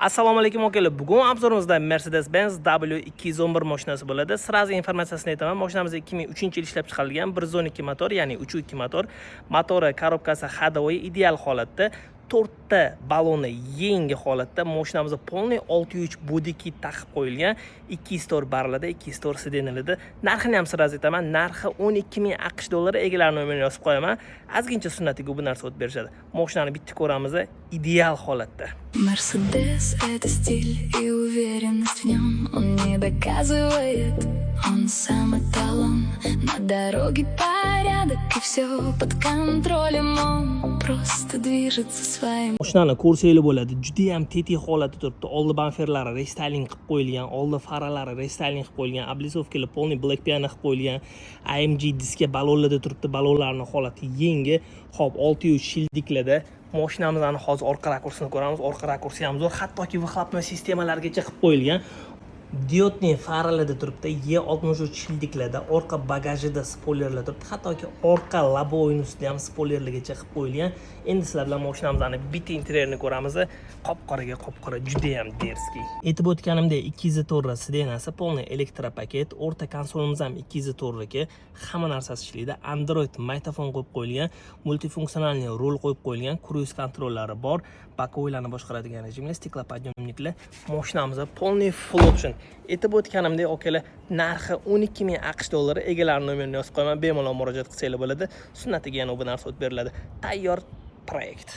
Assalomu alaykum akalar. Bugun obzorimizda Mercedes-Benz W211 mashinasi bo'ladi. Sirazi informatsiyasini aytaman. Mashinamiz 2003-yil ishlab chiqarilgan 112 motor, ya'ni 3.2 motor. Motori, korobkasi ходовой ideal holatda. 4 ta baloni yangi holatda. Mashinamizda polniy 6.3 body kit taqib qo'yilgan. 200 bariladi, 200 sedanilida. Narxini ham sirazi aytaman. Narxi 12.000 AQSh dollari. Egalari nomerini yozib qo'yaman. Azgincha sunnatiga bu narsa o'tib berishadi. Mashinani bitta ko'ramiz, ideal holatda. Мерседес — это стиль и уверенность в нем. Он не доказывает, он сам эталон. На дороге порядок и все под контролем. Он просто движется своим. Mashinani ko'rsanglar bo'ladi. Juda ham tetik holatda turibdi. Oldi bamperlari restyling qilib qo'yilgan, oldi faralari restyling qilib qo'yilgan, облицовкали polniy black piano qilib qo'yilgan. AMG diska balonlarda turibdi. Balonlarning holati yangi. Xo'p, 6.3 shildiklarda. Mashinamizni hozir orqa rakursini ko'ramiz. Orqa rakursi ham zo'r, hattoki vyxlopnoy sistemalarigacha qilib qo'yilgan. Diodli faralarda turibdi. E63 shildiklarda, orqa bagajida spoilerlar turibdi. Hattoki orqa labovining ustida ham spoilerlargacha qilib qo'yilgan. Endi sizlar bilan mashinamizni bitta interyerini ko'ramiz. Qop-qora juda ham derskiy. Aytib o'tganimdek 204 sedanasi, polniy elektropaket, o'rta konsolimiz ham 204 ga, hamma narsasi ishlaydi. Android magnitofon qo'yib qo'yilgan, multifunksionalniy rul qo'yib qo'yilgan, cruise kontrollari bor, bokovoylarni boshqaradigan rejimli, stiklopodъемniklar. Mashinamizda polniy full option. Aytib o'tganimdek akalar, narxi 12.000 AQSh dollari. Egalari nomerini yozib qo'yaman, bemalol murojaat qilsanglar bo'ladi. Sunnatiga yana bu narsa o'tib beriladi. Tayyor proyekt.